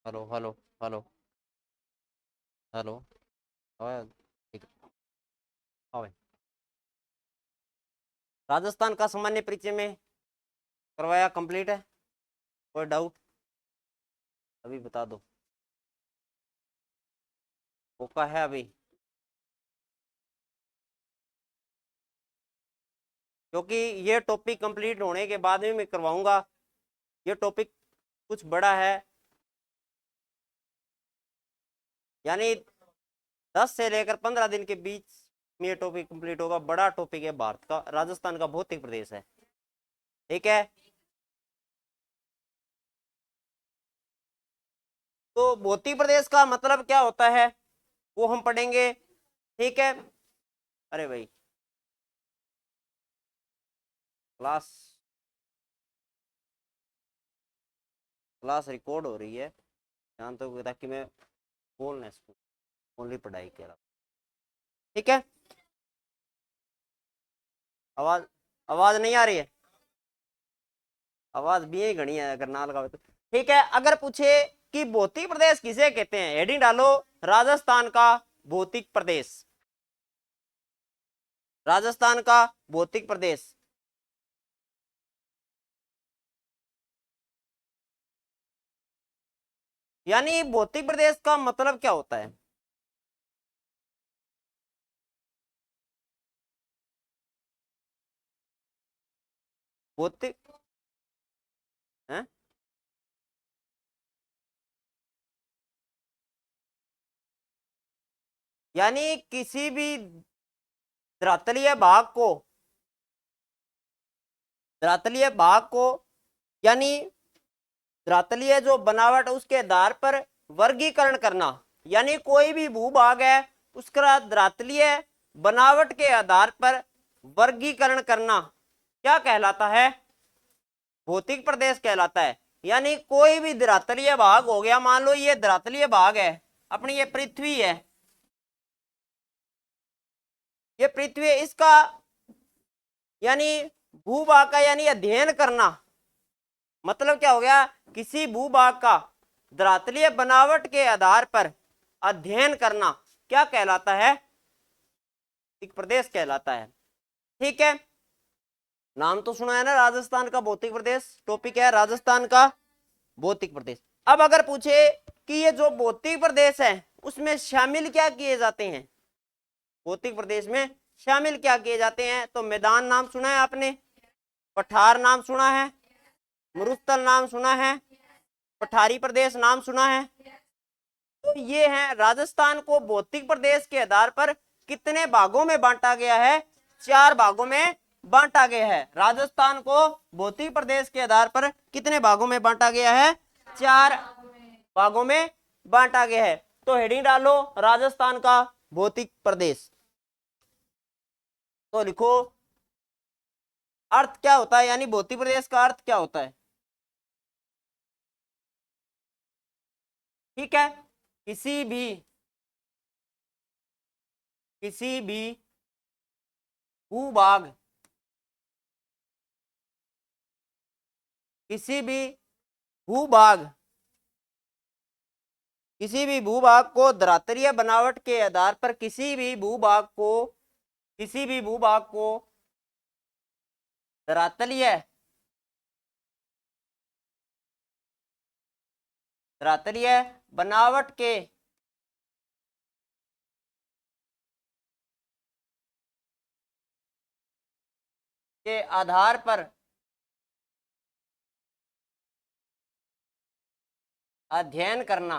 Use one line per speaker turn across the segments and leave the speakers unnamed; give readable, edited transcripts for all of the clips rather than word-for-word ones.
Hello hello hello hello. आवाज ठीक है। हाँ भाई। राजस्थान का सामान्य परिचय में करवाया, कंप्लीट है। कोई डाउट अभी बता दो। मौका है अभी, क्योंकि ये टॉपिक कंप्लीट होने के बाद में मैं करवाऊंगा। ये टॉपिक कुछ बड़ा है, यानी 10 से लेकर 15 दिन के बीच में ये टॉपिक कंप्लीट होगा। बड़ा टॉपिक है, भारत का राजस्थान का भौतिक प्रदेश है। ठीक है, तो भौतिक प्रदेश का मतलब क्या होता है वो हम पढ़ेंगे। ठीक है। अरे भाई, क्लास क्लास रिकॉर्ड हो रही है, ध्यान तो, ताकि मैं बोल ना सकूं, ओनली पढ़ाई के अलावा। ठीक है। आवाज आवाज नहीं आ रही है? आवाज भी ही घनी है अगर ना लगाओ तो। ठीक है, अगर पूछे कि भौतिक प्रदेश किसे कहते हैं, हेडिंग डालो राजस्थान का भौतिक प्रदेश। राजस्थान का भौतिक प्रदेश। यानी भौतिक प्रदेश का मतलब क्या होता है? भौतिक है, यानी किसी भी धरातलीय भाग को, धरातलीय भाग को, यानी धरातलीय जो बनावट है उसके आधार पर वर्गीकरण करना। यानी कोई भी भूभाग है उसका धरातलीय बनावट के आधार पर वर्गीकरण करना क्या कहलाता है? भौतिक प्रदेश कहलाता है। यानी कोई भी धरातलीय भाग हो गया, मान लो ये धरातलीय भाग है, अपनी ये पृथ्वी है, ये पृथ्वी है, इसका यानी भूभाग का यानी अध्ययन करना मतलब क्या हो गया? किसी भूभाग का धरातलीय बनावट के आधार पर अध्ययन करना क्या कहलाता है? एक प्रदेश कहलाता है। ठीक है, नाम तो सुना है ना, राजस्थान का भौतिक प्रदेश। टॉपिक है राजस्थान का भौतिक प्रदेश। अब अगर पूछे कि ये जो भौतिक प्रदेश है उसमें शामिल क्या किए जाते हैं, भौतिक प्रदेश में शामिल क्या किए जाते हैं, तो मैदान नाम सुना है आपने, पठार नाम सुना है, मरुस्थल नाम सुना है, पठारी प्रदेश नाम सुना है। तो ये है राजस्थान को भौतिक प्रदेश के आधार पर कितने भागों में बांटा गया है? 4 भागों में बांटा गया है। राजस्थान को भौतिक प्रदेश के आधार पर कितने भागों में बांटा गया है? 4 भागों में बांटा गया है। तो हेडिंग डालो राजस्थान का भौतिक प्रदेश। तो लिखो अर्थ क्या होता है, यानी भौतिक प्रदेश का अर्थ क्या होता है। ठीक है, किसी भी किसी भी भूभाग, किसी भी भूभाग किसी भी भूभाग को धरातलीय बनावट के आधार पर किसी भी भूभाग को धरातलीय धरातलीय बनावट के आधार पर अध्ययन करना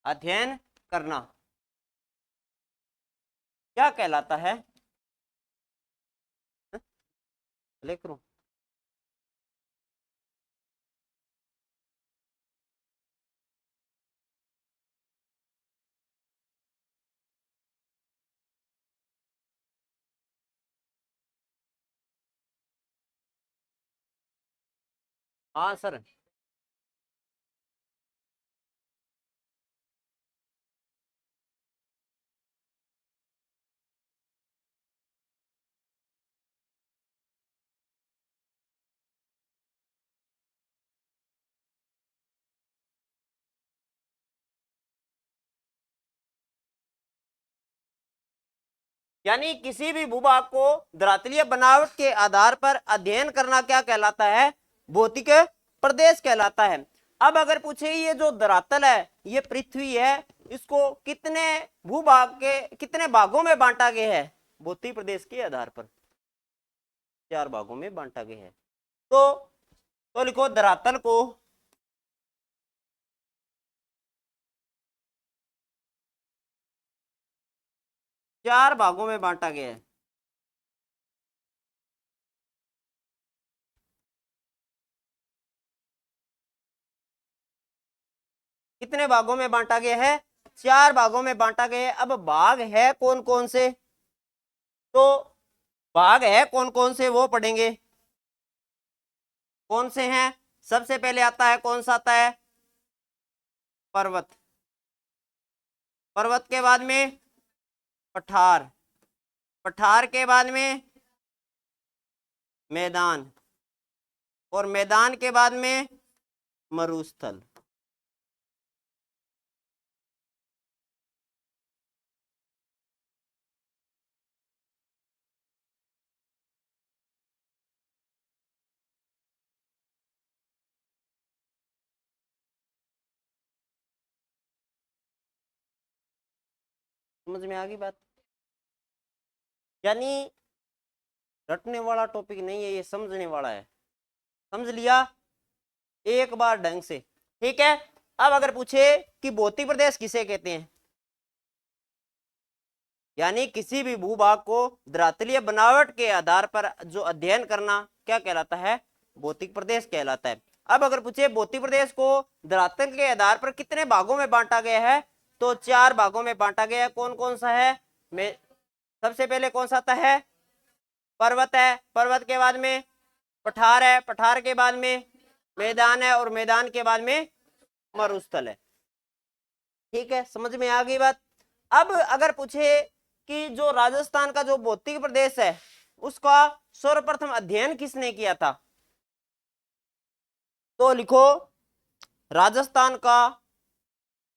अध्ययन करना क्या कहलाता है? लिख लो। हाँ सर। यानी किसी भी भूभाग को धरातलीय बनावट के आधार पर अध्ययन करना क्या कहलाता है? भौतिक प्रदेश कहलाता है। अब अगर पूछे ये जो धरातल है, ये पृथ्वी है, इसको कितने भूभाग के कितने भागों में बांटा गया है? भौतिक प्रदेश के आधार पर 4 भागों में बांटा गया है। तो लिखो धरातल को चार भागों में बांटा गया है। कितने भागों में बांटा गया है? 4 भागों में बांटा गया है। अब भाग है कौन कौन से? तो भाग है कौन कौन से वो पढ़ेंगे। कौन से हैं? सबसे पहले आता है, कौन सा आता है? पर्वत। पर्वत के बाद में पठार। पठार के बाद में मैदान, और मैदान के बाद में मरुस्थल। समझ में आ गई बात? यानी रटने वाला टॉपिक नहीं है, ये समझने वाला है। समझ लिया एक बार ढंग से? ठीक है। अब अगर पूछे कि भौतिक प्रदेश किसे कहते हैं, यानी किसी भी भूभाग को धरातलीय बनावट के आधार पर जो अध्ययन करना क्या कहलाता है? भौतिक प्रदेश कहलाता है। अब अगर पूछे भौतिक प्रदेश को धरातल के आधार पर कितने भागों में बांटा गया है, तो 4 भागों में बांटा गया है। कौन कौन सा है? मैं सबसे पहले कौन सा आता है? पर्वत है। पर्वत के बाद में पठार है। पठार के बाद में मैदान है, और मैदान के बाद में मरुस्थल है। ठीक है, समझ में आ गई बात? अब अगर पूछे कि जो राजस्थान का जो भौतिक प्रदेश है, उसका सर्वप्रथम अध्ययन किसने किया था, तो लिखो राजस्थान का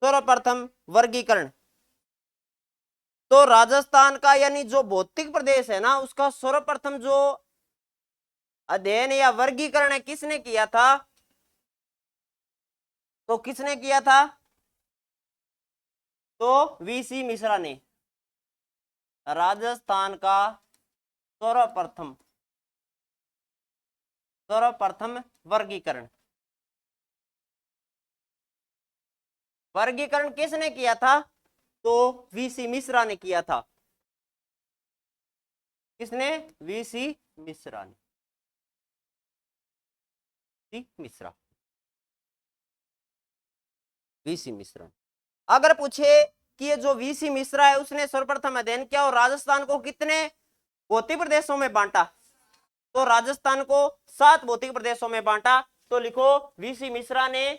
सर्वप्रथम वर्गीकरण। तो राजस्थान का यानी जो भौतिक प्रदेश है ना, उसका सर्वप्रथम जो अध्ययन या वर्गीकरण है किसने किया था? तो किसने किया था? तो वीसी मिश्रा ने। राजस्थान का सर्वप्रथम वर्गीकरण। वर्गीकरण किसने किया था? तो वीसी मिश्रा ने किया था। किसने? वीसी मिश्रा ने। मिश्रा, वीसी मिश्रा। अगर पूछे कि ये जो वीसी मिश्रा है, उसने सर्वप्रथम अध्ययन किया और राजस्थान को कितने भौतिक प्रदेशों में बांटा, तो राजस्थान को 7 भौतिक प्रदेशों में बांटा। तो लिखो वीसी मिश्रा ने,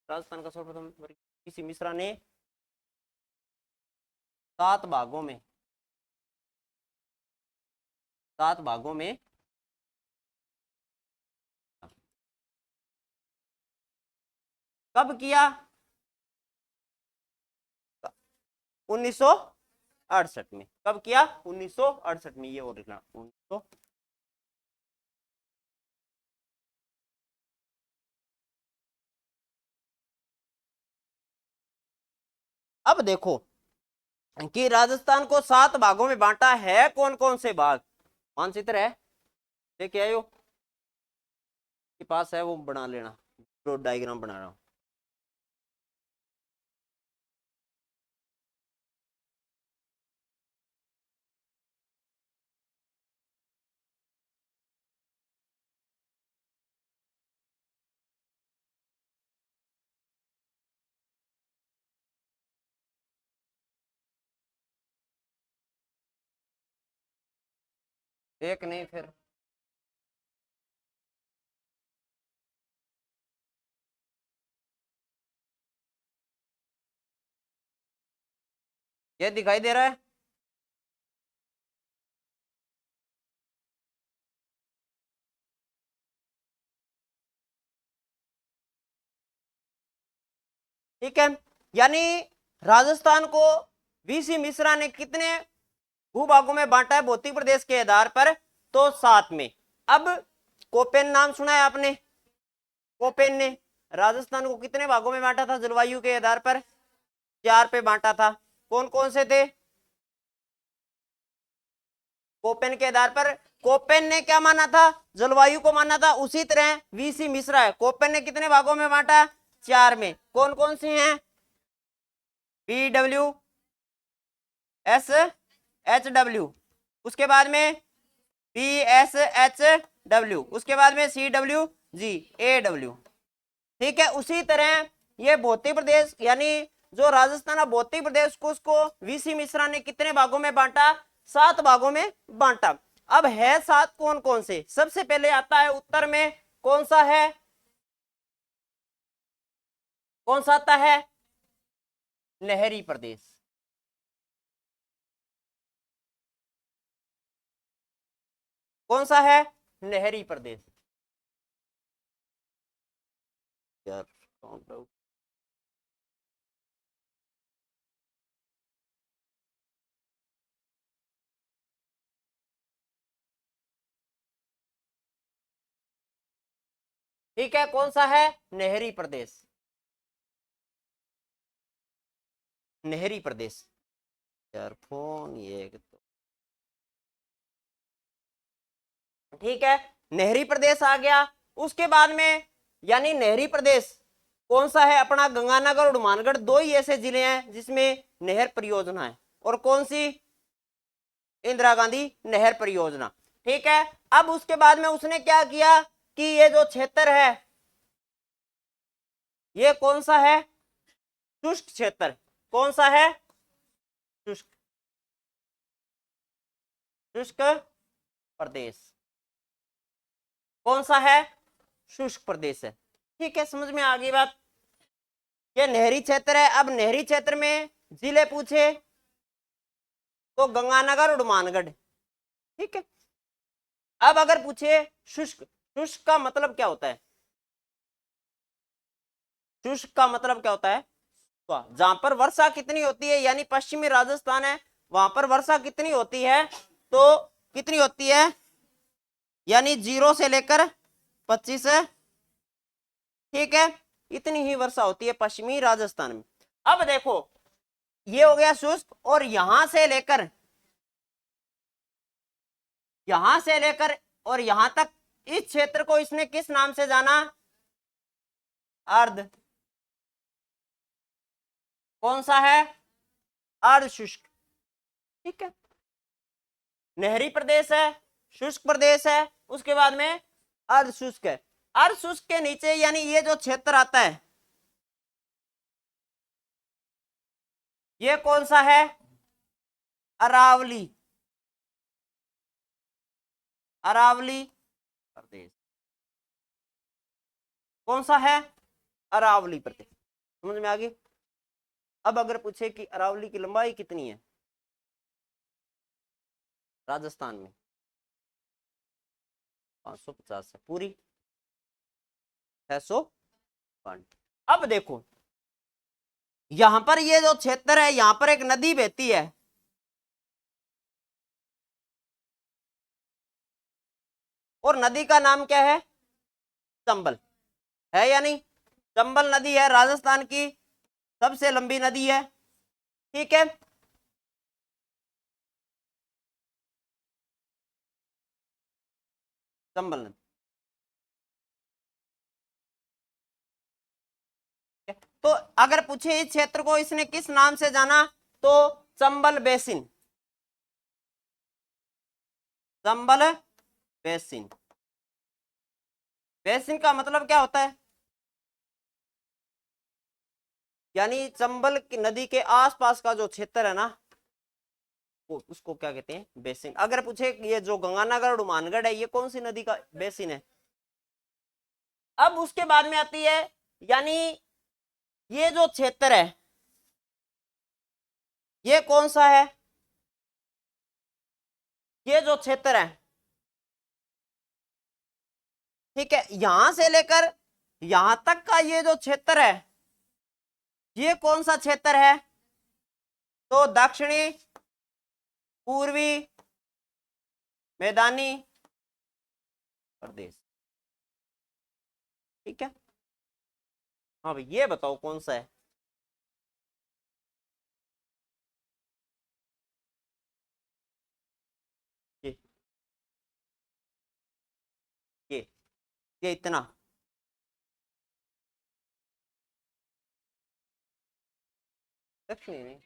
राजस्थान का सर्वप्रथम वीसी मिश्रा ने 7 भागों में 7 भागों में कब किया? 1968 में। कब किया? 1968 में। ये और लिखना 19। अब देखो कि राजस्थान को 7 भागों में बांटा है। कौन कौन से भाग? मानचित्र है, लेके आयो के पास है, वो बना लेना। जो डायग्राम बना रहा हूं, एक नहीं फिर ये दिखाई दे रहा है। ठीक है, यानी राजस्थान को वीसी मिश्रा ने कितने भूभागों में बांटा है भौतिक प्रदेश के आधार पर, तो 7 में। अब कोपेन नाम सुना है आपने? कोपेन ने राजस्थान को कितने भागों में बांटा था जलवायु के आधार पर? 4 पे बांटा था। कौन कौन से थे? कोपेन के आधार पर कोपेन ने क्या माना था? जलवायु को माना था। उसी तरह वीसी मिश्रा है, कोपेन ने कितने भागों में बांटा? 4 में। कौन कौन से हैं? PW, SHW, उसके बाद में PSHW, उसके बाद में CWG, AW। ठीक है, उसी तरह ये भौतिक प्रदेश यानी जो राजस्थान भौतिक प्रदेश को उसको वीसी मिश्रा ने कितने भागों में बांटा? 7 भागों में बांटा। अब है 7 कौन कौन से? सबसे पहले आता है उत्तर में, कौन सा है? कौन सा आता है? नहरी प्रदेश। कौन सा है? नहरी प्रदेश। यार ठीक है, कौन सा है? नहरी प्रदेश। नहरी प्रदेश। यार फोन ये तो ठीक है, नहरी प्रदेश आ गया। उसके बाद में यानी नहरी प्रदेश कौन सा है? अपना गंगानगर और हनुमानगढ़, 2 ही ऐसे जिले हैं जिसमें नहर परियोजना है। और कौन सी? इंदिरा गांधी नहर परियोजना। ठीक है, अब उसके बाद में उसने क्या किया कि ये जो क्षेत्र है ये कौन सा है? शुष्क क्षेत्र। कौन सा है? शुष्क, शुष्क प्रदेश। कौन सा है? शुष्क प्रदेश है। ठीक है, समझ में आ गई बात? ये नहरी क्षेत्र है। अब नहरी क्षेत्र में जिले पूछे तो गंगानगर और हनुमानगढ़। ठीक है, अब अगर पूछे शुष्क, शुष्क का मतलब क्या होता है? शुष्क का मतलब क्या होता है? जहां पर वर्षा कितनी होती है, यानी पश्चिमी राजस्थान है वहां पर वर्षा कितनी होती है? तो कितनी होती है? यानी 0 से लेकर 25। ठीक है, इतनी ही वर्षा होती है पश्चिमी राजस्थान में। अब देखो ये हो गया शुष्क, और यहां से लेकर और यहां तक इस क्षेत्र को इसने किस नाम से जाना? अर्ध। कौन सा है? अर्ध शुष्क। ठीक है, नहरी प्रदेश है, शुष्क प्रदेश है, उसके बाद में अर्ध शुष्क है। अर्ध शुष्क के नीचे यानी ये जो क्षेत्र आता है ये कौन सा है? अरावली, अरावली प्रदेश। कौन सा है? अरावली प्रदेश। समझ में आ गई? अब अगर पूछे कि अरावली की लंबाई कितनी है राजस्थान में? 550 है पूरी, 600। अब देखो यहां पर ये जो क्षेत्र है यहां पर एक नदी बहती है, और नदी का नाम क्या है? चंबल है या नहीं? चंबल नदी है राजस्थान की सबसे लंबी नदी है। ठीक है, चंबल नदी। तो अगर पूछे इस क्षेत्र को इसने किस नाम से जाना तो Chambal basin, Chambal basin. Basin का मतलब क्या होता है? यानी चंबल की नदी के आसपास का जो क्षेत्र है ना उसको क्या कहते हैं? बेसिन। अगर पूछे ये जो गंगानगर और हनुमानगढ़ है ये कौन सी नदी का बेसिन है? अब उसके बाद में आती है यानी ये जो क्षेत्र है ये कौन सा है? ये जो क्षेत्र है, ठीक है, यहां से लेकर यहां तक का ये जो क्षेत्र है ये कौन सा क्षेत्र है? तो दक्षिणी पूर्वी मैदानी प्रदेश। ठीक है, हाँ भाई ये बताओ कौन सा है। ये ये ये इतना। दक्षिणी नहीं,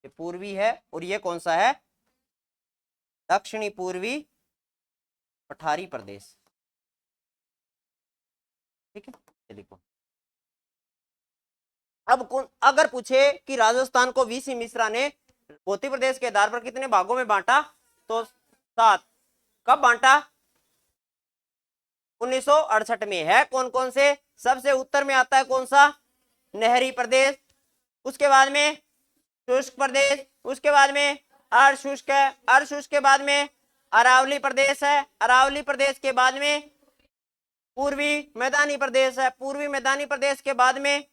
ये पूर्वी है और ये कौन सा है, दक्षिणी पूर्वी पठारी प्रदेश। ठीक है, ये लिखो। अब कौन अगर पूछे कि राजस्थान को वीसी मिश्रा ने भौतिक प्रदेश के आधार पर कितने भागों में बांटा, तो 7। कब बांटा, 1968 में। है कौन कौन से, सबसे उत्तर में आता है कौन सा, नहरी प्रदेश, उसके बाद में शुष्क प्रदेश, उसके बाद में अर्धशुष्क है, अर्धशुष्क के बाद में अरावली प्रदेश है, अरावली प्रदेश के बाद में पूर्वी मैदानी प्रदेश है, पूर्वी मैदानी प्रदेश के बाद में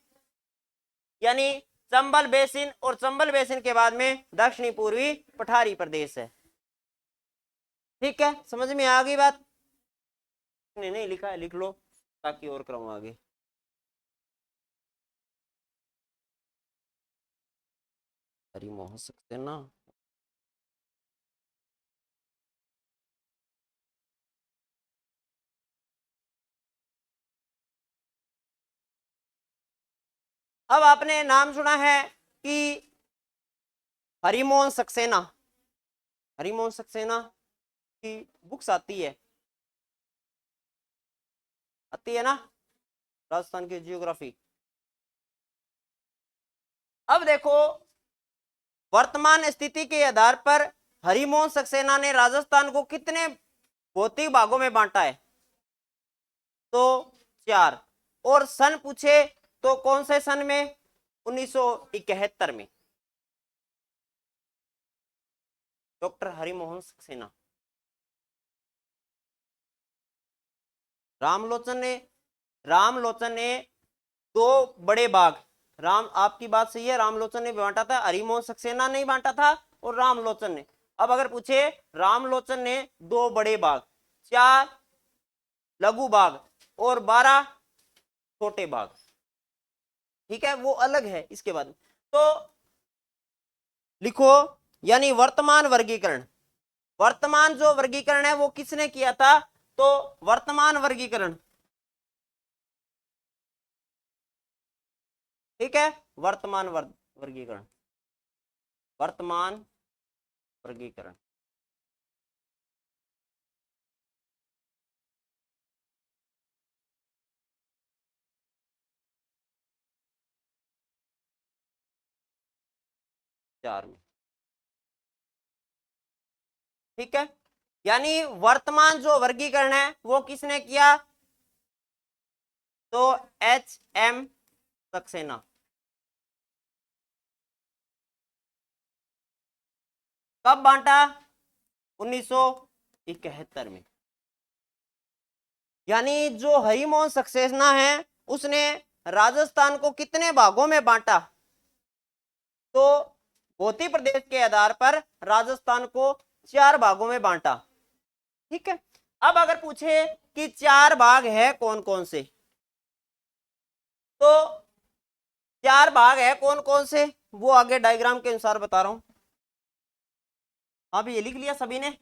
यानी चंबल बेसिन, और चंबल बेसिन के बाद में दक्षिणी पूर्वी पठारी प्रदेश है। ठीक है, समझ में आ गई बात। नहीं लिखा है, लिख लो ताकि और क्रम आगे। हरिमोहन सक्सेना, अब आपने नाम सुना है कि हरिमोहन सक्सेना, हरिमोहन सक्सेना की बुक्स आती है ना, राजस्थान की जियोग्राफी। अब देखो वर्तमान स्थिति के आधार पर हरिमोहन सक्सेना ने राजस्थान को कितने भौतिक भागों में बांटा है, तो 4। और सन पूछे तो कौन से सन में, 1971 में, डॉक्टर हरिमोहन सक्सेना। रामलोचन ने 2 बड़े बाग, राम आपकी बात सही है, रामलोचन ने बांटा था, हरिमोहन सक्सेना नहीं बांटा था, और रामलोचन ने। अब अगर पूछे रामलोचन ने 2 बड़े बाग, 4 लघु बाग और 12 छोटे बाग। ठीक है, वो अलग है इसके बाद। तो लिखो, यानी वर्तमान वर्गीकरण, वर्तमान जो वर्गीकरण है वो किसने किया था, तो वर्तमान वर्गीकरण, ठीक है, वर्तमान वर्गीकरण, वर्तमान वर्गीकरण। चार में, ठीक है, यानी वर्तमान जो वर्गीकरण है वो किसने किया, तो HM सक्सेना। कब बांटा, 1971 में। यानी जो हरिमोहन सक्सेना है उसने राजस्थान को कितने भागों में बांटा, तो भौतिक प्रदेश के आधार पर राजस्थान को 4 भागों में बांटा। ठीक है, अब अगर पूछे कि 4 भाग है कौन कौन से, तो 4 भाग है कौन कौन से, वो आगे डायग्राम के अनुसार बता रहा हूं। अब ये लिख लिया सभी ने,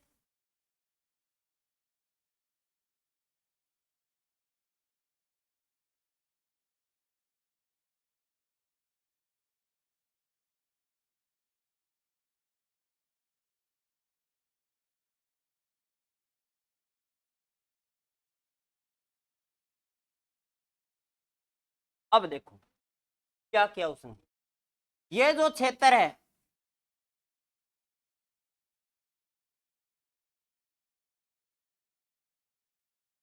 अब देखो क्या किया उसने, ये जो क्षेत्र है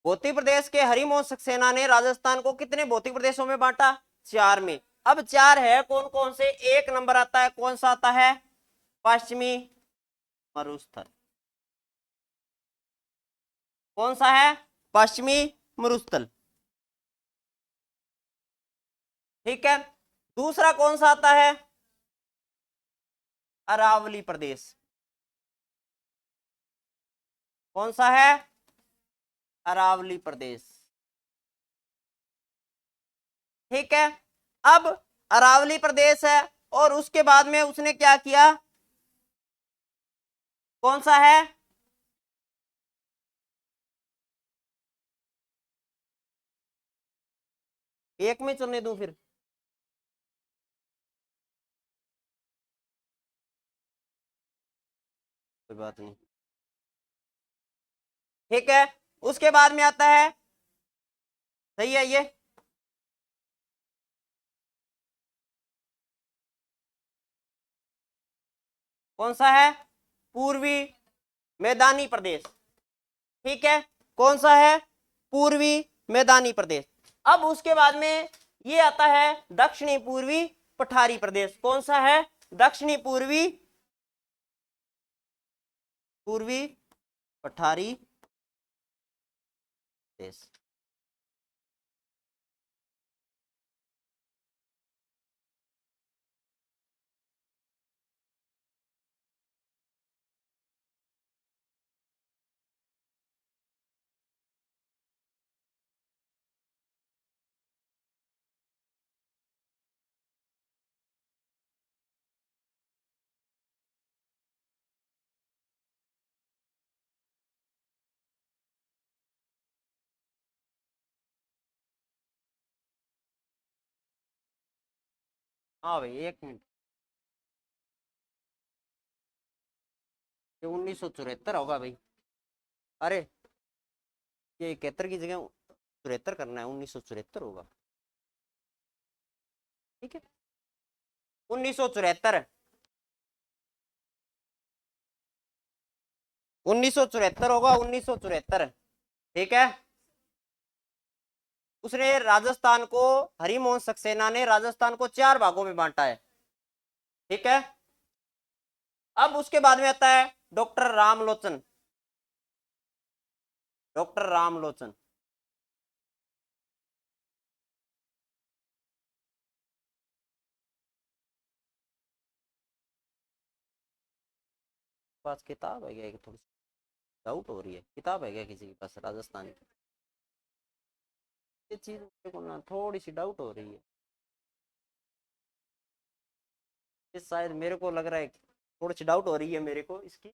भौतिक प्रदेश के हरिमोहन सक्सेना ने राजस्थान को कितने भौतिक प्रदेशों में बांटा, 4 में। अब 4 है कौन कौन से, 1 नंबर आता है कौन सा आता है, पश्चिमी मरुस्थल। कौन सा है, पश्चिमी मरुस्थल। ठीक है, दूसरा कौन सा आता है, अरावली प्रदेश। कौन सा है? अरावली प्रदेश। ठीक है। अब अरावली प्रदेश है और उसके बाद में उसने क्या किया? कौन सा है? एक में चलने दूं फिर? कोई बात नहीं। ठीक है। उसके बाद में आता है, सही है ये, कौन सा है? पूर्वी मैदानी प्रदेश। ठीक है। कौन सा है? पूर्वी मैदानी प्रदेश। अब उसके बाद में ये आता है दक्षिणी पूर्वी पठारी प्रदेश। कौन सा है? दक्षिणी पूर्वी पूर्वी पठारी प्रदेश। हाँ भाई, एक मिनट। ये 1974 होगा भाई। अरे, ये 71 की जगह 74 करना है, 1974 होगा। ठीक है, 1974, 1974 होगा, 1974। ठीक है। उसने राजस्थान को, हरिमोहन सक्सेना ने राजस्थान को 4 भागों में बांटा है। ठीक है। अब उसके बाद में आता है डॉक्टर रामलोचन। डॉक्टर रामलोचन। पास किताब है क्या? थोड़ी डाउट हो रही है, किताब है क्या किसी के पास राजस्थान की? ये चीज मेरे को ना थोड़ी सी डाउट हो रही है। ये शायद मेरे को लग रहा है, थोड़ी सी डाउट हो रही है मेरे को इसकी।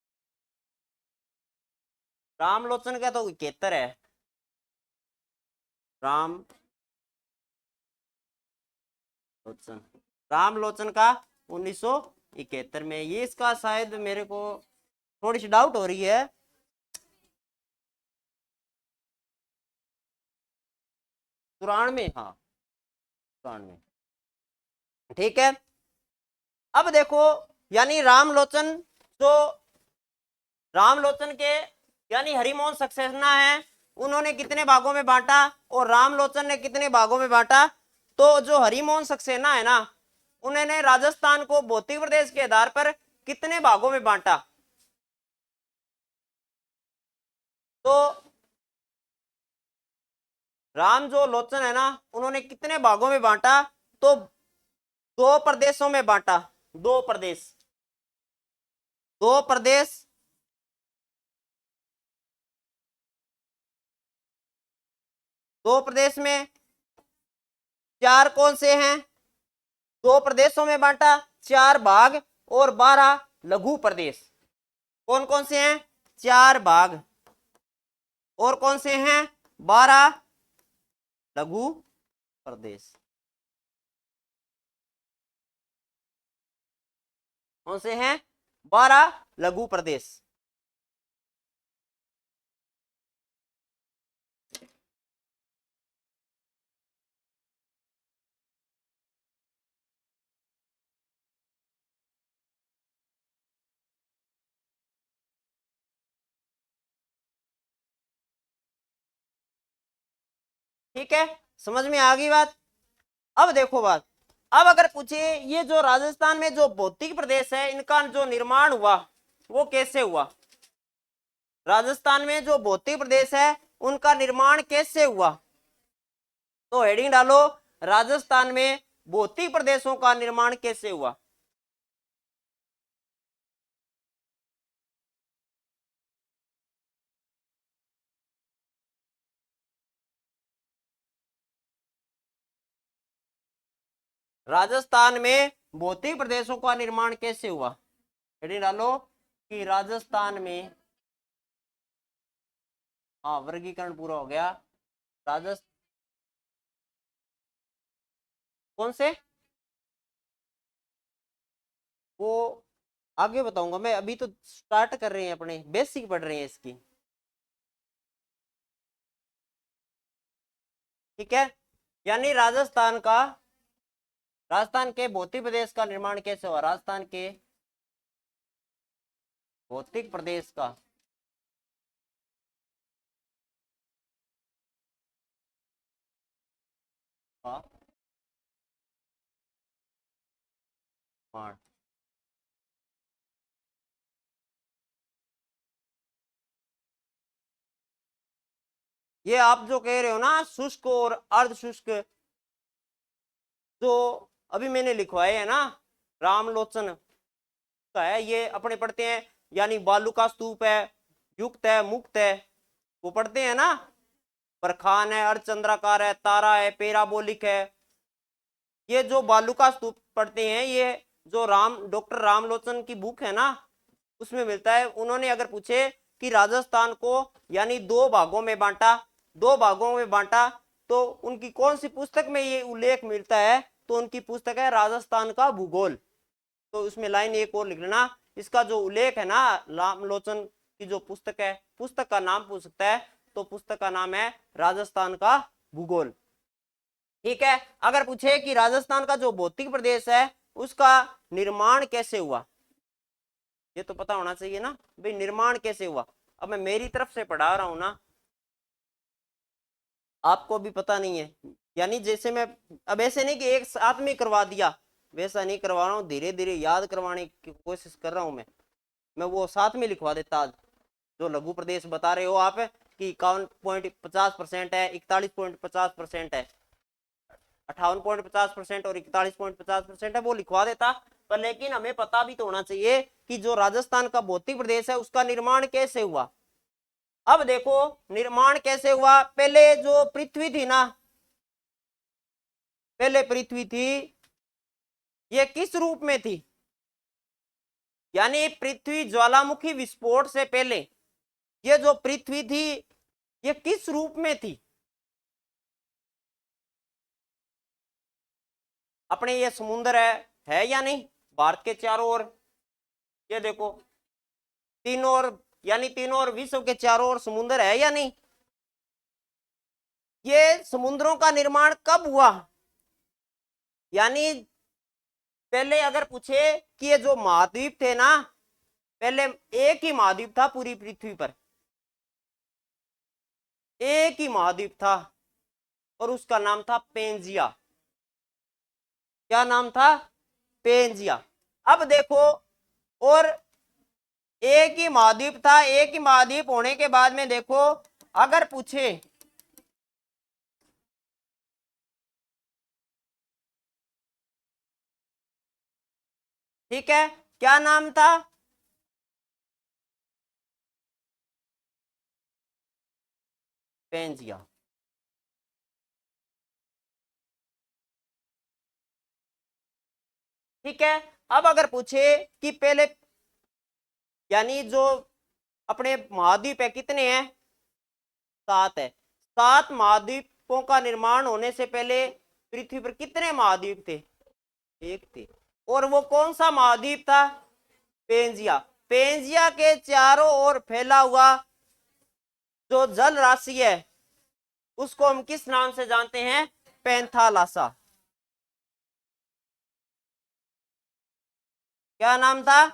रामलोचन का तो 71 है। राम लोचन, रामलोचन का 1971 में। ये इसका शायद मेरे को थोड़ी सी डाउट हो रही है। 94, हाँ 94। ठीक है। अब देखो, यानी रामलोचन, जो रामलोचन के यानी हरिमोहन सक्सेना है, उन्होंने कितने भागों में बांटा और रामलोचन ने कितने भागों में बांटा? तो जो हरिमोहन सक्सेना है ना, उन्होंने राजस्थान को भौतिक प्रदेश के आधार पर कितने भागों में बांटा? तो राम जो लोचन है ना, उन्होंने कितने भागों में बांटा? तो 2 प्रदेशों में बांटा। 2 प्रदेश, 2 प्रदेश, 2 प्रदेश में 4 कौन से हैं? 2 प्रदेशों में बांटा, 4 भाग और 12 लघु प्रदेश। कौन कौन से हैं? 4 भाग और कौन से हैं? 12 लघु प्रदेश। कौन से हैं? 12 लघु प्रदेश। ठीक है, समझ में आ गई बात? अब देखो बात, अब अगर पूछे ये जो राजस्थान में जो भौतिक प्रदेश है, इनका जो निर्माण हुआ वो कैसे हुआ? राजस्थान में जो भौतिक प्रदेश है उनका निर्माण कैसे हुआ? तो हेडिंग डालो, राजस्थान में भौतिक प्रदेशों का निर्माण कैसे हुआ? राजस्थान में भौतिक प्रदेशों का निर्माण कैसे हुआ? हेडिंग डालो कि राजस्थान में, हाँ वर्गीकरण पूरा हो गया। राजस्थान कौन से, वो आगे बताऊंगा मैं, अभी तो स्टार्ट कर रहे हैं, अपने बेसिक पढ़ रहे हैं इसकी। ठीक है, यानी राजस्थान के भौतिक प्रदेश का निर्माण कैसे हुआ? राजस्थान के भौतिक प्रदेश का हाँ हाँ। ये आप जो कह रहे हो ना शुष्क और अर्ध शुष्क, जो अभी मैंने लिखवाए है ना, रामलोचन का है, ये अपने पढ़ते हैं, यानी बालू का स्तूप है, युक्त है, मुक्त है, वो पढ़ते हैं ना। बरखान है, अर्धचंद्राकार है, तारा है, पेराबोलिक है। ये जो बालू का स्तूप पढ़ते हैं, ये जो डॉक्टर रामलोचन की बुक है ना, उसमें मिलता है। उन्होंने अगर पूछे कि राजस्थान को यानी दो भागों में बांटा, तो उनकी कौन सी पुस्तक में ये उल्लेख मिलता है? तो उनकी पुस्तक है राजस्थान का भूगोल। तो उसमें लाइन एक और लिख लेना, इसका जो उल्लेख है ना रामलोचन की जो पुस्तक है, पुस्तक का नाम पूछ सकता है, तो पुस्तक का नाम है राजस्थान का भूगोल। ठीक है, अगर पूछे कि राजस्थान का जो भौतिक प्रदेश है उसका निर्माण कैसे हुआ, ये तो पता होना चाहिए ना भाई, निर्माण कैसे हुआ। अब मैं मेरी तरफ से पढ़ा रहा हूं ना, आपको भी पता नहीं है, यानी जैसे मैं अब ऐसे नहीं कि एक साथ में करवा दिया, वैसा नहीं करवा रहा हूँ, धीरे धीरे याद करवाने की कोशिश कर रहा हूं मैं वो साथ में लिखवा देता। आज जो लघु प्रदेश बता रहे हो आप कि 51.50% है, 41.50% है, 58.50% और 41.50% है, वो लिखवा देता। पर लेकिन हमें पता भी तो होना चाहिए कि जो राजस्थान का भौतिक प्रदेश है उसका निर्माण कैसे हुआ। अब देखो निर्माण कैसे हुआ, पहले जो पृथ्वी थी ना, पहले पृथ्वी थी, ये किस रूप में थी? यानी पृथ्वी ज्वालामुखी विस्फोट से पहले ये जो पृथ्वी थी, ये किस रूप में थी? अपने ये समुद्र है या नहीं, भारत के चारों ओर, ये देखो तीनों ओर, यानी तीनों ओर विश्व के चारों ओर समुद्र है या नहीं? ये समुद्रों का निर्माण कब हुआ? यानी पहले अगर पूछे कि ये जो महाद्वीप थे ना, पहले एक ही महाद्वीप था पूरी पृथ्वी पर, एक ही महाद्वीप था, और उसका नाम था पेंजिया। क्या नाम था? पेंजिया। अब देखो, और एक ही महाद्वीप था, एक ही महाद्वीप होने के बाद में देखो, अगर पूछे ठीक है, क्या नाम था? पेंजिया। ठीक है, अब अगर पूछे कि पहले, यानी जो अपने महाद्वीप है कितने हैं? 7 है। 7 महाद्वीपों का निर्माण होने से पहले पृथ्वी पर कितने महाद्वीप थे? एक थे। और वो कौन सा महाद्वीप था? पेंजिया। पेंजिया के चारों ओर फैला हुआ जो जल राशि है उसको हम किस नाम से जानते हैं? पैंथालासा। क्या नाम था?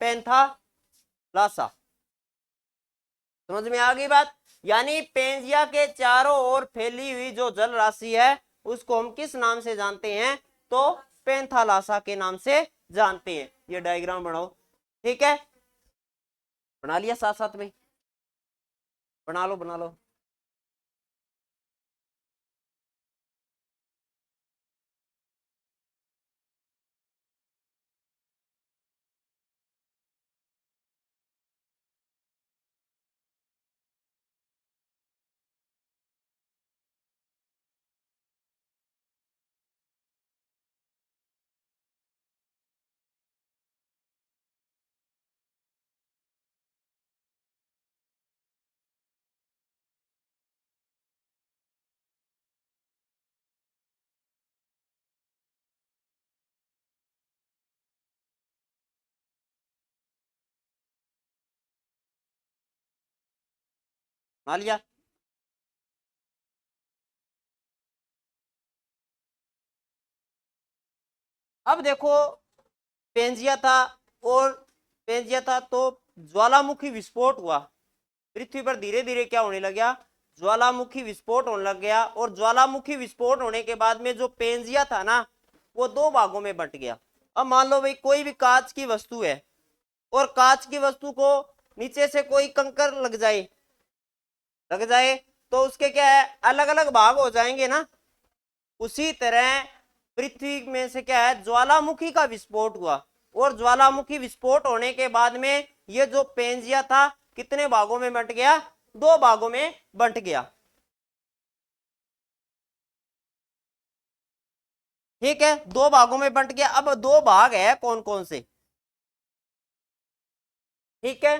पैंथालासा। समझ में आ गई बात? यानी पेंजिया के चारों ओर फैली हुई जो जल राशि है उसको हम किस नाम से जानते हैं? तो पेंथालासा के नाम से जानते हैं। ये डायग्राम बनाओ। ठीक है, बना लिया साथ साथ में? बना लो बना लो। मान लिया। अब देखो पेंजिया था, और पेंजिया था तो ज्वालामुखी विस्फोट हुआ पृथ्वी पर, धीरे धीरे क्या होने लग गया, ज्वालामुखी विस्फोट होने लग गया। और ज्वालामुखी विस्फोट होने के बाद में जो पेंजिया था ना, वो दो भागों में बंट गया। अब मान लो भाई कोई भी कांच की वस्तु है, और कांच की वस्तु को नीचे से कोई कंकर लग जाए तो उसके क्या है, अलग अलग भाग हो जाएंगे ना। उसी तरह पृथ्वी में से क्या है, ज्वालामुखी का विस्फोट हुआ, और ज्वालामुखी विस्फोट होने के बाद में ये जो पेंजिया था कितने भागों में बंट गया, दो भागों में बंट गया। ठीक है, दो भागों में बंट गया। अब दो भाग है कौन कौन से, ठीक है।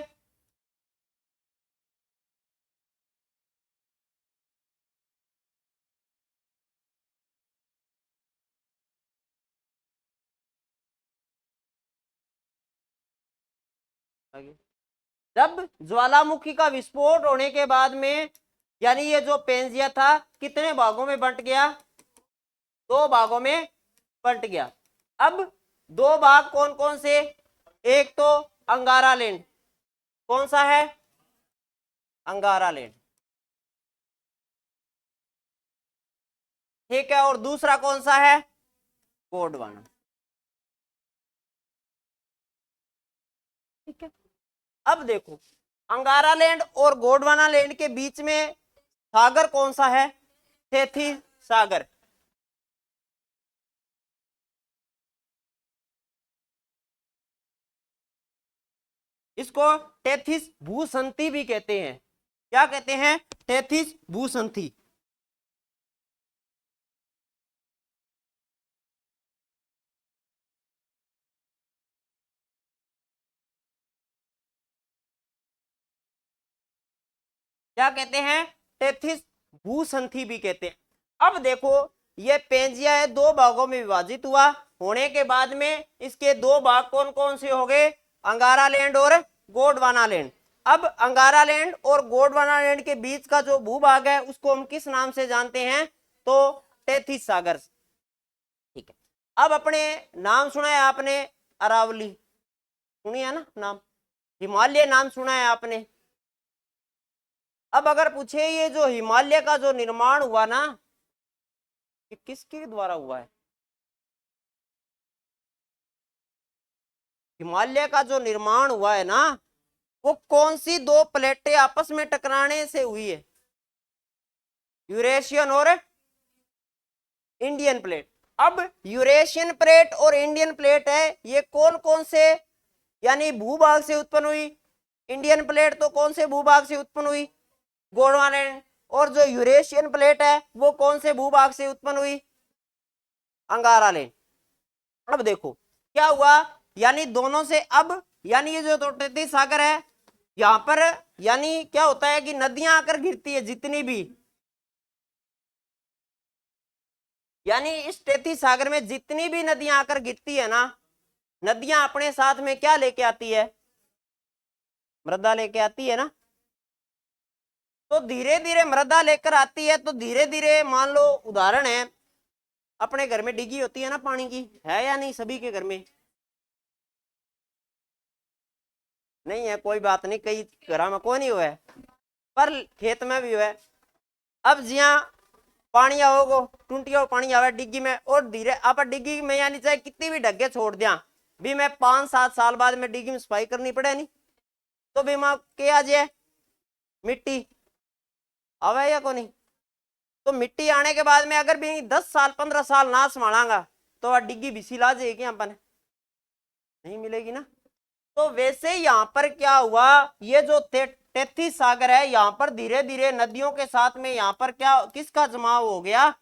जब ज्वालामुखी का विस्फोट होने के बाद में, यानी ये जो पेंजिया था कितने भागों में बंट गया, दो भागों में बंट गया। अब दो भाग कौन कौन से, एक तो अंगारा लैंड, कौन सा है, अंगारा लैंड, ठीक है। और दूसरा कौन सा है, गोंडवाना, ठीक है। अब देखो अंगारा लैंड और गोंडवाना लैंड के बीच में सागर कौन सा है, थेथी सागर। इसको टेथिस भूसंधि भी कहते हैं। क्या कहते हैं, टेथिस भूसंधि। क्या कहते हैं, टेथिस भूसंधि भी कहते हैं। अब देखो ये पेंजिया है, दो भागों में विभाजित हुआ, होने के बाद में इसके दो भाग कौन कौन से हो गए, अंगारा लैंड और गोंडवाना लैंड। अब अंगारा लैंड और गोंडवाना लैंड के बीच का जो भूभाग है उसको हम किस नाम से जानते हैं, तो टेथिस सागर, ठीक है। अब अपने नाम सुना है आपने, अरावली सुनी है ना नाम, हिमालय नाम सुना है आपने। अब अगर पूछे ये जो हिमालय का जो निर्माण हुआ ना, ये किसके द्वारा हुआ है, हिमालय का जो निर्माण हुआ है ना, वो कौन सी दो प्लेटें आपस में टकराने से हुई है, यूरेशियन और इंडियन प्लेट। अब यूरेशियन प्लेट और इंडियन प्लेट है, ये कौन कौन से यानी भूभाग से उत्पन्न हुई, इंडियन प्लेट तो कौन से भूभाग से उत्पन्न हुई, गोंडवाना लैंड। और जो यूरेशियन प्लेट है वो कौन से भूभाग से उत्पन्न हुई, अंगारा लैंड। अब देखो क्या हुआ, यानी दोनों से, अब यानी ये जो टेथिस सागर है यहां पर, यानी क्या होता है कि नदियां आकर गिरती है जितनी भी, यानी इस टेथिस सागर में जितनी भी नदियां आकर गिरती है ना, नदियां अपने साथ में क्या लेके आती है, मृदा लेके आती है ना। तो धीरे धीरे मृदा लेकर आती है, तो धीरे धीरे मान लो उदाहरण है, अपने घर में डिग्गी होती है ना पानी की, है या नहीं सभी के घर में, नहीं है, कोई बात नहीं, कई घर में कोई नहीं हुआ है, पर खेत में भी हुआ है। अब जिया पानी आओगो, टूंटिया पानी आवे डिग्गी में, और धीरे आप डिग्गी में यानी चाहे कितनी भी ढग्गे छोड़ दिया भी, मैं 5-7 साल बाद में डिग्गी में सफाई करनी पड़े नहीं, तो भी माँ के आ जाए मिट्टी आवे या को नहीं। तो मिट्टी आने के बाद में अगर भी 10 साल 15 साल ना संभालांगा तो वह डिग्गी भी सिला जाएगी, अपन नहीं मिलेगी ना। तो वैसे यहाँ पर क्या हुआ, ये जो टेथिस सागर है यहाँ पर धीरे धीरे नदियों के साथ में यहाँ पर क्या किसका जमाव हो गया,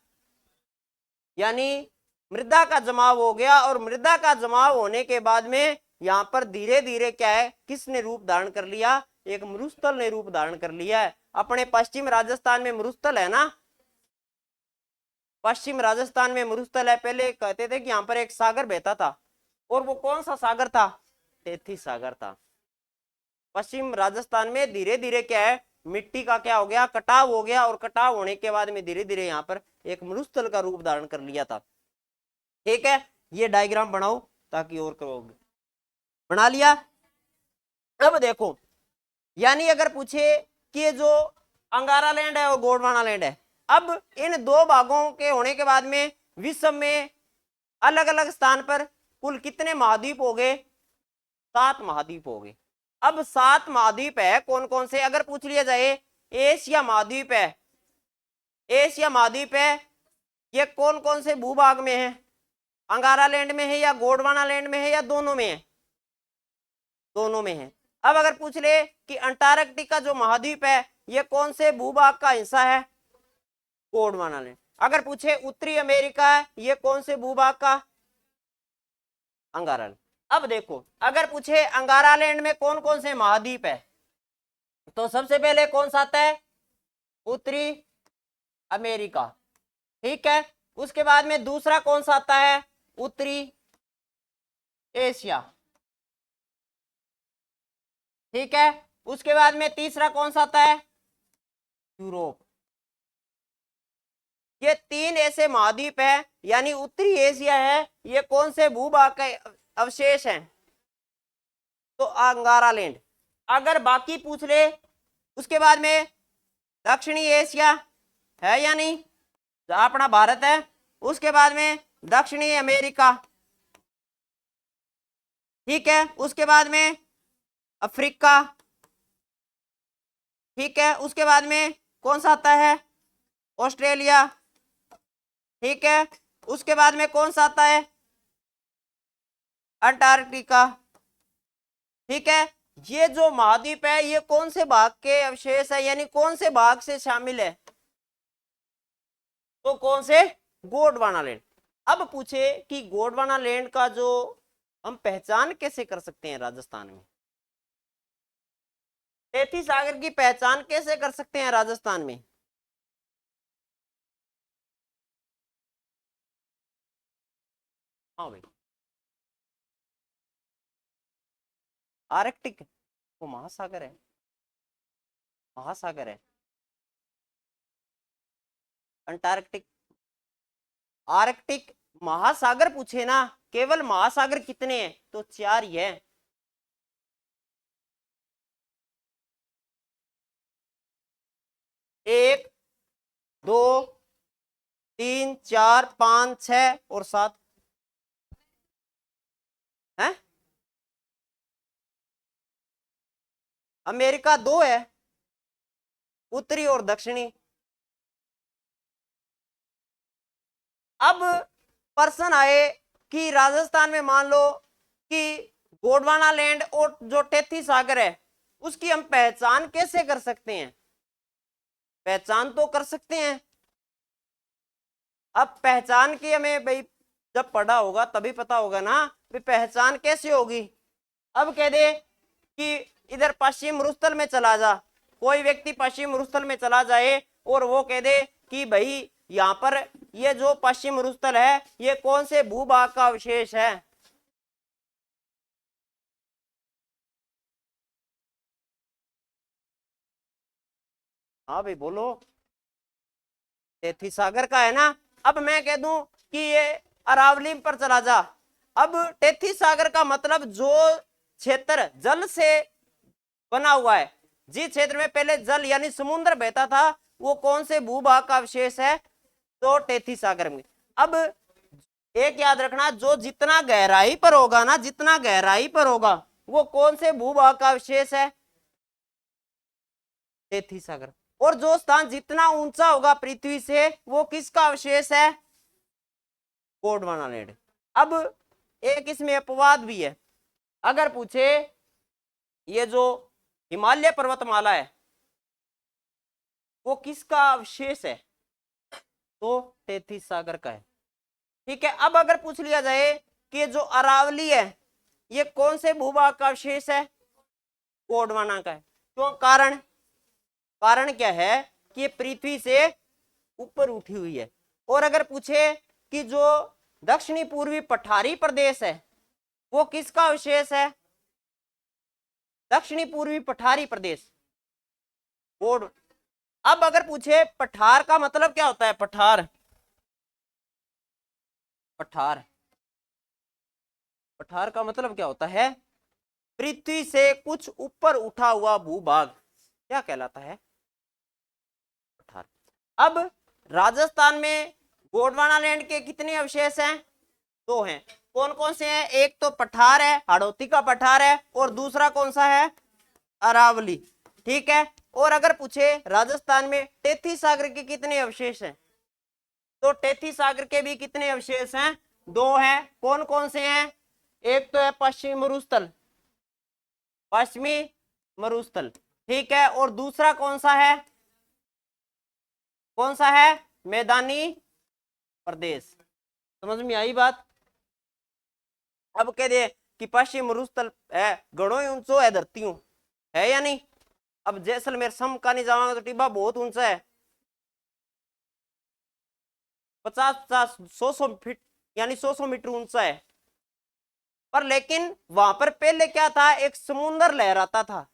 यानी मृदा का जमाव हो गया। और मृदा का जमाव होने के बाद में यहाँ पर धीरे धीरे क्या है, किसने रूप धारण कर लिया, एक मरुस्थल ने रूप धारण कर लिया है। अपने पश्चिम राजस्थान में मरुस्थल है ना, पश्चिम राजस्थान में मरुस्थल है। पहले कहते थे कि यहाँ पर एक सागर बहता था, और वो कौन सा सागर था, टेथिस सागर था। पश्चिम राजस्थान में धीरे धीरे क्या है, मिट्टी का क्या हो गया, कटाव हो गया, और कटाव होने के बाद में धीरे धीरे यहाँ पर एक मरुस्थल का रूप धारण कर लिया था। ठीक है, ये डायग्राम बनाओ ताकि और करोगे। बना लिया। अब देखो, यानी अगर पूछे कि ये जो अंगारा लैंड है और गोंडवाना लैंड है, अब इन दो भागों के होने के बाद में विश्व में अलग अलग स्थान पर कुल कितने महाद्वीप हो गए, 7 महाद्वीप हो गए। अब 7 महाद्वीप है, कौन कौन से अगर पूछ लिया जाए, एशिया महाद्वीप है, एशिया महाद्वीप है, ये कौन कौन से भूभाग में है, अंगारा लैंड में है या गोंडवाना लैंड में है या दोनों में है, दोनों में है। अब अगर पूछ ले कि अंटार्कटिका जो महाद्वीप है ये कौन से भूभाग का हिस्सा है, गोंडवाना लैंड। अगर पूछे उत्तरी अमेरिका है, ये कौन से भूभाग का, अंगारा लैंड। अब देखो, अगर पूछे अंगारा लैंड में कौन कौन से महाद्वीप है, तो सबसे पहले कौन सा आता है, उत्तरी अमेरिका। ठीक है, उसके बाद में दूसरा कौन सा आता है, उत्तरी एशिया। ठीक है, उसके बाद में तीसरा कौन सा आता है, यूरोप। ये 3 ऐसे महाद्वीप है, यानी उत्तरी एशिया है, ये कौन से भूभाग के अवशेष हैं, तो अंगारा लैंड। अगर बाकी पूछ ले, उसके बाद में दक्षिणी एशिया है या नहीं, अपना भारत है, उसके बाद में दक्षिणी अमेरिका। ठीक है, उसके बाद में अफ्रीका। ठीक है, उसके बाद में कौन सा आता है, ऑस्ट्रेलिया। ठीक है, उसके बाद में कौन सा आता है, अंटार्कटिका। ठीक है, ये जो महाद्वीप है ये कौन से भाग के अवशेष है, यानी कौन से भाग से शामिल है, तो कौन से, गोंडवाना लैंड। अब पूछे कि गोंडवाना लैंड का जो हम पहचान कैसे कर सकते हैं राजस्थान में, तैतीस सागर की पहचान कैसे कर सकते हैं राजस्थान में, हाँ भाई, आर्कटिक वो महासागर है, महासागर है, अंटार्कटिक, आर्कटिक महासागर पूछे ना, केवल महासागर कितने हैं, तो 4 ही है। एक, 2, 3, 4, 5, 6 और 7 है। अमेरिका 2 है, उत्तरी और दक्षिणी। अब प्रश्न आए कि राजस्थान में मान लो कि गोंडवाना लैंड और जो 33 सागर है उसकी हम पहचान कैसे कर सकते हैं, पहचान तो कर सकते हैं। अब पहचान की हमें भाई जब पढ़ा होगा तभी पता होगा ना, भी पहचान कैसे होगी। अब कह दे कि इधर पश्चिम मरुस्थल में चला जा, कोई व्यक्ति पश्चिम मरुस्थल में चला जाए और वो कह दे कि भाई यहाँ पर ये जो पश्चिम मरुस्थल है ये कौन से भूभाग का अवशेष है, हाँ भाई बोलो, 33 सागर का है ना। अब मैं कह दूं कि ये अरावली पर चला जा, अब 33 सागर का मतलब जो क्षेत्र जल से बना हुआ है, जिस क्षेत्र में पहले जल यानी समुद्र बहता था, वो कौन से भूभाग का अवशेष है, तो 33 सागर में। अब एक याद रखना, जो जितना गहराई पर होगा ना, जितना गहराई पर होगा वो कौन से भूभाग का अवशेष है, 33 सागर। और जो स्थान जितना ऊंचा होगा पृथ्वी से वो किसका अवशेष है, गोंडवाना लैंड। अब एक इसमें अपवाद भी है, अगर पूछे ये जो हिमालय पर्वतमाला है वो किसका अवशेष है, तो 33 सागर का है। ठीक है, अब अगर पूछ लिया जाए कि जो अरावली है ये कौन से भूभाग का अवशेष है, गोंडवाना का है। क्यों, कारण क्या है कि ये पृथ्वी से ऊपर उठी हुई है। और अगर पूछे कि जो दक्षिणी पूर्वी पठारी प्रदेश है वो किसका अवशेष है, दक्षिणी पूर्वी पठारी प्रदेश। बोर्ड। अब अगर पूछे पठार का मतलब क्या होता है, पठार, पठार, पठार का मतलब क्या होता है, पृथ्वी से कुछ ऊपर उठा हुआ भूभाग, क्या कहलाता है, पठार। अब राजस्थान में गोंडवाना लैंड के कितने अवशेष हैं, दो हैं। कौन कौन से हैं, एक तो पठार है, हाड़ौती का पठार है, और दूसरा कौन सा है, अरावली। ठीक है। और अगर पूछे राजस्थान में टेथी सागर के कितने अवशेष हैं, तो टेथी सागर के भी कितने अवशेष हैं, दो हैं। कौन कौन से हैं, एक तो है पश्चिमी मरुस्थल, पश्चिमी मरुस्थल, ठीक है, और दूसरा कौन सा है, कौन सा है, मैदानी प्रदेश। समझ में आई बात। अब कह दे कि पश्चिम मरुस्थल है, गणों ही ऊंचो है धरती है या नहीं। अब जैसलमेर समका नहीं जावांगे तो टिब्बा बहुत ऊंचा है, 50-50 100 फीट यानी 100 मीटर ऊंचा है। पर लेकिन वहां पर पहले क्या था, एक समुंदर लहराता था,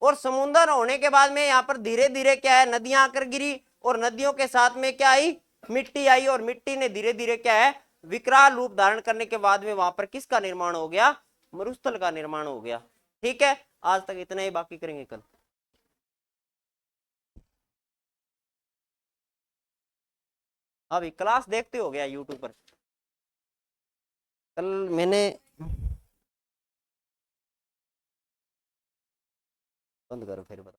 और समुंदर होने के बाद में यहाँ पर धीरे धीरे क्या है, नदियां आकर गिरी, और नदियों के साथ में क्या आई, मिट्टी आई, और मिट्टी ने धीरे धीरे क्या है, विकराल रूप धारण करने के बाद में वहां पर किसका निर्माण हो गया, मरुस्थल का निर्माण हो गया। ठीक है, आज तक इतना ही, बाकी करेंगे कल। अभी क्लास देखते हो गया यूट्यूब पर, कल मैंने, बंद करो फिर बता।